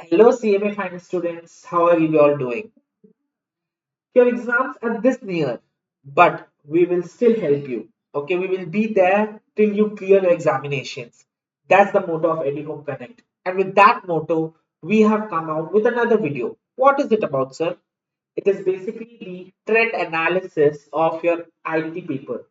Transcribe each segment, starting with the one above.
Hello CMA Final students, how are you all doing? Your exams are this near, but we will still help you. Okay, we will be there till you clear your examinations. That's the motto of EduHome Connect. And with that motto, we have come out with another video. What is it about, sir? It is basically the trend analysis of your IDT paper.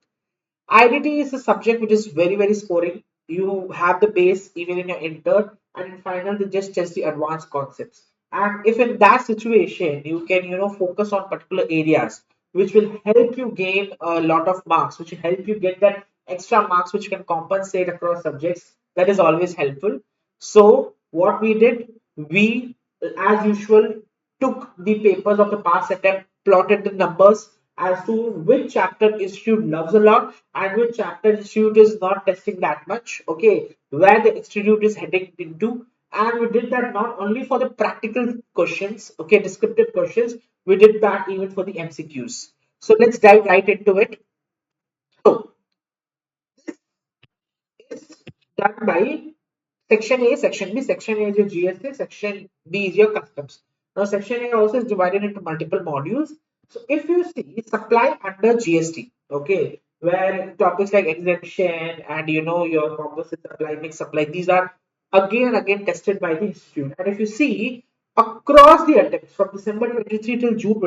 IDT is a subject which is very scoring. You have the base even in your intern, and in final they just test the advanced concepts. And if in that situation you can focus on particular areas which will help you gain a lot of marks, which will help you get that extra marks which can compensate across subjects, that is always helpful. So what we did, we as usual took the papers of the past attempt, plotted the numbers as to which chapter institute loves a lot and which chapter institute is not testing that much, okay, where the institute is heading into. And we did that not only for the practical questions, okay, descriptive questions, we did that even for the MCQs. So let's dive right into it. So it's done by Section A, Section B. Section A is your GST, Section B is your customs. Now, Section A also is divided into multiple modules. So, if you see supply under GST, okay, where topics like exemption and your composite supply, mixed supply, these are again and again tested by the institute. And if you see across the attempts from December 23 till June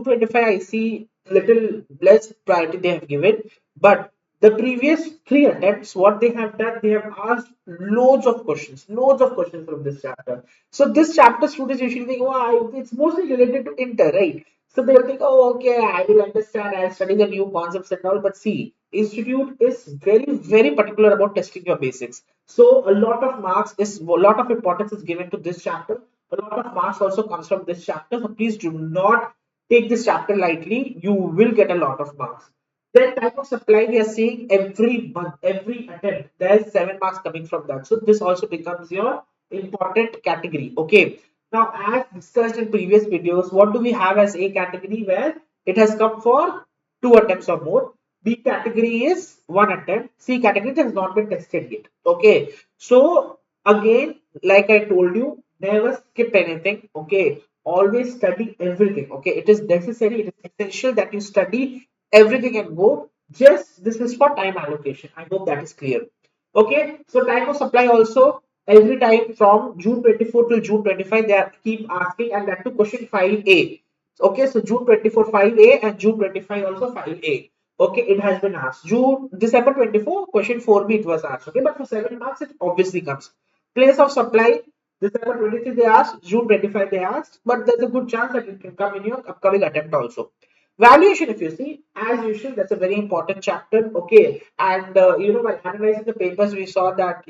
25, I see little less priority they have given, but the previous three attempts, what they have done, they have asked loads of questions from this chapter. So this chapter students usually think, oh, it's mostly related to inter, right? So they'll think, oh, okay, I will understand, I'll study the new concepts and all. But see, institute is very particular about testing your basics. So a lot of marks is a lot of importance is given to this chapter. A lot of marks also comes from this chapter. So please do not take this chapter lightly. You will get a lot of marks. Then type of supply we are seeing every month, every attempt. There's 7 marks coming from that. So this also becomes your important category. Okay. Now, as discussed in previous videos, what do we have as A category where it has come for 2 attempts or more? B category is 1 attempt. C category has not been tested yet. Okay. So again, like I told you, never skip anything. Okay. Always study everything. Okay. It is necessary. It is essential that you study everything and go. Just this is for time allocation. I hope that is clear. Okay. So time of supply also every time from June 24 till June 25 they are keep asking, and that to question 5A. Okay, so June 24 5A and June 25 also 5A. Okay, it has been asked. December 24 question 4B it was asked. Okay, but for 7 marks it obviously comes. Place of supply December 23 they asked, June 25 they asked, but there's a good chance that it can come in your upcoming attempt also. Valuation, if you see, as usual, that's a very important chapter. Okay, and while analyzing the papers, we saw that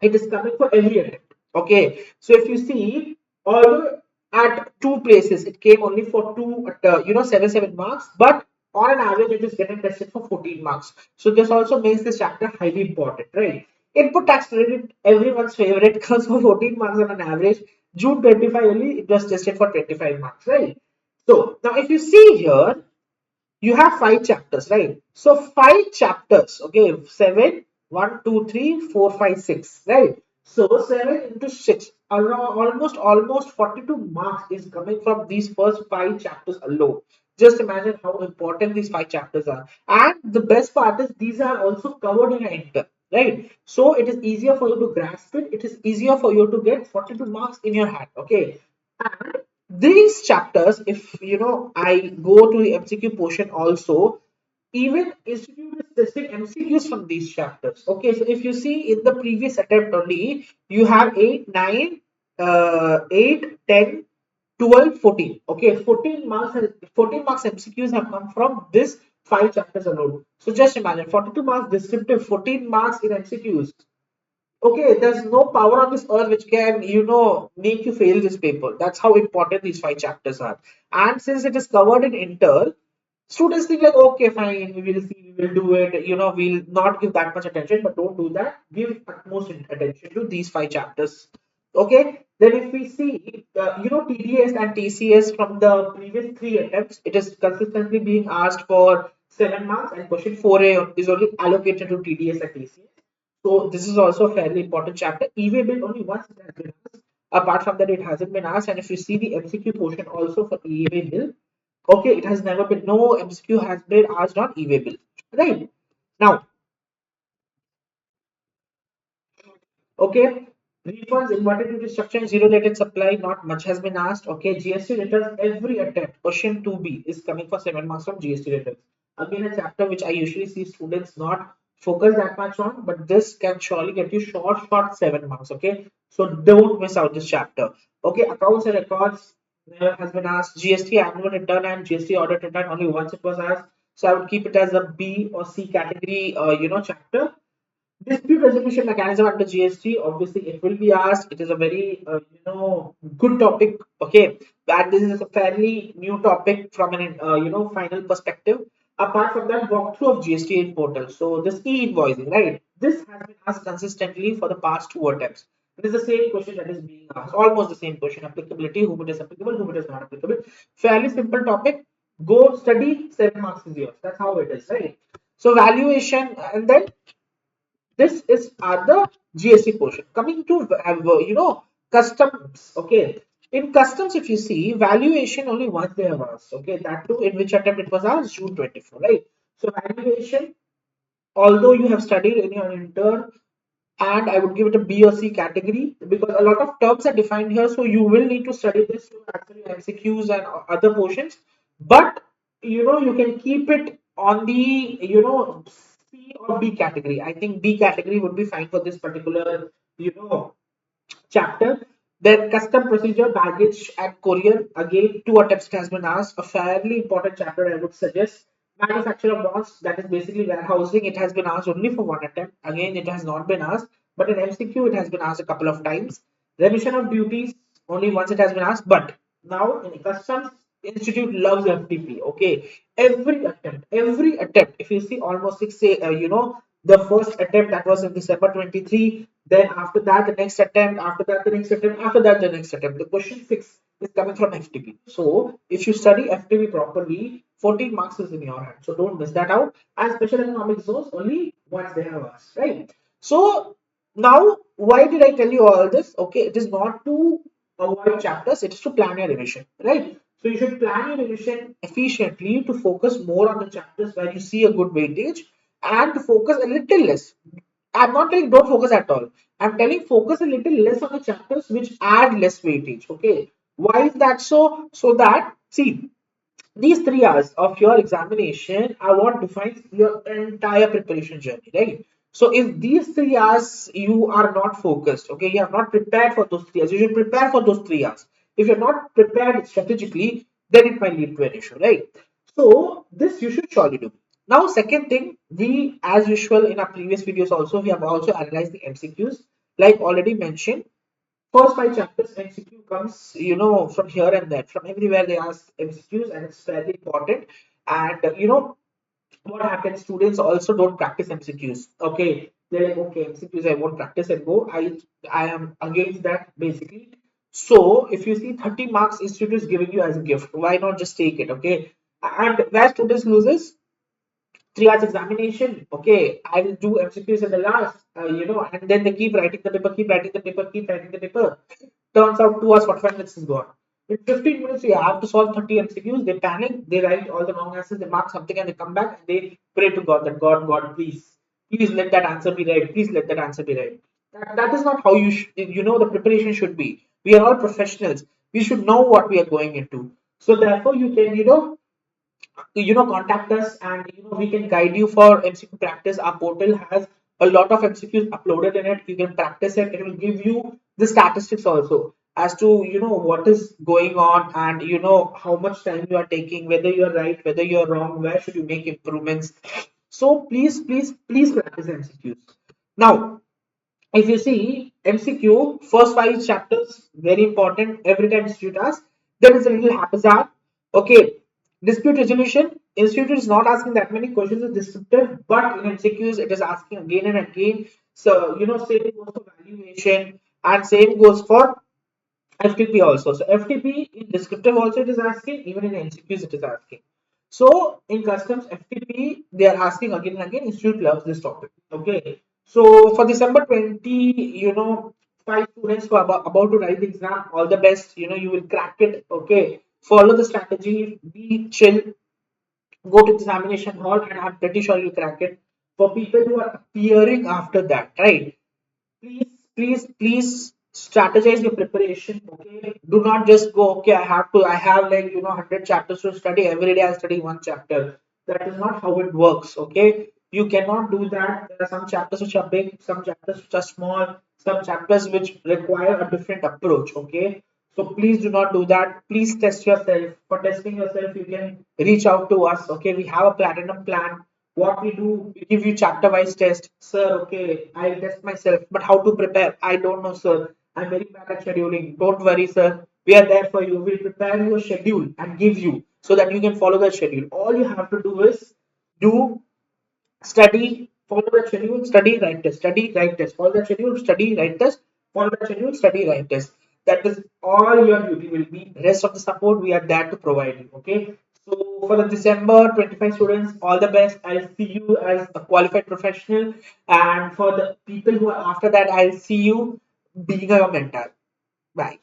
it is coming for every attempt. Okay, so if you see, although at 2 places it came only for 7 marks, but on an average it is getting tested for 14 marks. So this also makes this chapter highly important, right? Input tax credit, everyone's favorite, comes for 14 marks on an average. June 25 only it was tested for 25 marks, right? So now if you see here, you have 5 chapters, right? So 5 chapters, okay, 7, 1, 2, 3, 4, 5, 6, right? So 7 into 6, almost 42 marks is coming from these first 5 chapters alone. Just imagine how important these 5 chapters are. And the best part is these are also covered in an inter, right? So it is easier for you to grasp it. It is easier for you to get 42 marks in your hand, okay? And these chapters, if I go to the MCQ portion also, even institute is testing MCQs from these chapters. Okay, so if you see in the previous attempt only, you have 8, 9, 8, 10, 12, 14. Okay, 14 marks MCQs have come from this 5 chapters alone. So just imagine 42 marks descriptive, 14 marks in MCQs. Okay, there's no power on this earth which can, make you fail this paper. That's how important these 5 chapters are. And since it is covered in inter, students think like, okay, fine, we will see, we will do it. We'll not give that much attention, but don't do that. Give utmost attention to these 5 chapters. Okay, then if we see, TDS and TCS from the previous 3 attempts, it is consistently being asked for 7 marks, and question 4A is only allocated to TDS and TCS. So this is also a fairly important chapter. EVA bill only once it has been asked. Apart from that, it hasn't been asked. And if you see the MCQ portion also for e-way bill, okay, it has never been, no MCQ has been asked on e-way bill, right? Now, okay, refunds, inverted duty structure, and zero related supply, not much has been asked. Okay, GST returns, every attempt, question 2B is coming for 7 marks from GST returns. Again, a chapter which I usually see students not focus that much on, but this can surely get you short 7 marks. Okay, so don't miss out this chapter. Okay, accounts and records never has been asked. GST annual return and GST audit return, only once it was asked. So I would keep it as a B or C category, chapter. Dispute resolution mechanism under GST, obviously it will be asked. It is a very good topic. Okay, and this is a fairly new topic from an final perspective. Apart from that, walkthrough of GST in portal. So this e-invoicing, right? This has been asked consistently for the past 2 attempts. It is the same question that is being asked, almost the same question. Applicability, whom it is applicable, whom it is not applicable. Fairly simple topic. Go study, 7 marks is yours. That's how it is, right? So valuation, and then this is the GST portion. Coming to customs. Okay, in customs, if you see valuation, only once they have asked. Okay, that too in which attempt it was asked, June 24, right? So valuation, although you have studied in your intern, and I would give it a B or C category because a lot of terms are defined here. So you will need to study this to answer your MCQs and other portions. But you can keep it on the C or B category. I think B category would be fine for this particular chapter. Then custom procedure, baggage and courier. Again, 2 attempts it has been asked. A fairly important chapter, I would suggest. Manufacture of bonds, that is basically warehousing. It has been asked only for 1 attempt. Again, it has not been asked, but in MCQ, it has been asked a couple of times. Remission of duties, only once it has been asked. But now in customs institute loves FTP. Okay, every attempt. If you see almost six, the first attempt that was in December 23, then after that the next attempt, after that the next attempt, after that the next attempt. The question 6 is coming from FTP. So if you study FTP properly, 14 marks is in your hand. So don't miss that out. And special economic zones only once they have asked, right? So now, why did I tell you all this? Okay, it is not to avoid chapters, it is to plan your revision, right? So you should plan your revision efficiently to focus more on the chapters where you see a good weightage and to focus a little less. I'm not telling don't focus at all. I'm telling focus a little less on the chapters which add less weightage. Okay. Why is that so? So that, see, these 3 hours of your examination are what defines your entire preparation journey, right? So if these 3 hours you are not focused, okay, you are not prepared for those 3 hours, you should prepare for those 3 hours. If you're not prepared strategically, then it might lead to an issue, right? So this you should surely do. Now, second thing, we as usual in our previous videos also, we have also analyzed the MCQs, like already mentioned. First 5 chapters MCQ comes, from here and there, from everywhere they ask MCQs, and it's fairly important. And what happens? Students also don't practice MCQs. Okay, they're like, okay, MCQs I won't practice and go. I am against that basically. So if you see 30 marks institute is giving you as a gift, why not just take it? Okay, and where students loses, 3 hours examination. Okay, I will do MCQs in the last, and then they keep writing the paper, keep writing the paper, keep writing the paper. Turns out 2 hours 45 minutes is gone. In 15 minutes, you have to solve 30 MCQs. They panic, they write all the wrong answers, they mark something, and they come back and they pray to God that God, please let that answer be right. Please let that answer be right. That is not how the preparation should be. We are all professionals. We should know what we are going into. So therefore, you can, contact us, and we can guide you for MCQ practice. Our portal has a lot of MCQs uploaded in it. You can practice it. It will give you the statistics also as to what is going on, and how much time you are taking, whether you are right, whether you are wrong, where should you make improvements. So please practice MCQs. Now, if you see MCQ, first 5 chapters, very important. Every time institute asks, there is a little haphazard. Okay, dispute resolution. Institute is not asking that many questions is descriptive, but in MCQs it is asking again and again. So same goes for valuation, and same goes for FTP also. So FTP in descriptive also it is asking, even in MCQs it is asking. So in customs FTP they are asking again and again. Institute loves this topic. Okay. So for December 20, 5 students who are about to write the exam, all the best. You will crack it. Okay, follow the strategy, be chill, go to the examination hall, and I'm pretty sure you'll crack it. For people who are appearing after that, right? Please strategize your preparation. Okay, do not just go, okay, I have like 100 chapters to study every day. I study one chapter. That is not how it works. Okay, you cannot do that. There are some chapters which are big, some chapters which are small, some chapters which require a different approach. Okay, so please do not do that. Please test yourself. For testing yourself, you can reach out to us. Okay, we have a platinum plan. What we do, we give you chapter wise test. Sir, okay, I'll test myself, but how to prepare? I don't know, sir. I'm very bad at scheduling. Don't worry, sir. We are there for you. We'll prepare your schedule and give you so that you can follow the schedule. All you have to do is do study, follow the schedule, study, write test, study, write test, follow the schedule, study, write test, follow the schedule, study, write test. That is all your duty will be. Rest of the support we are there to provide you. Okay. So for the December 25 students, all the best. I'll see you as a qualified professional. And for the people who are after that, I'll see you being a mentor. Bye.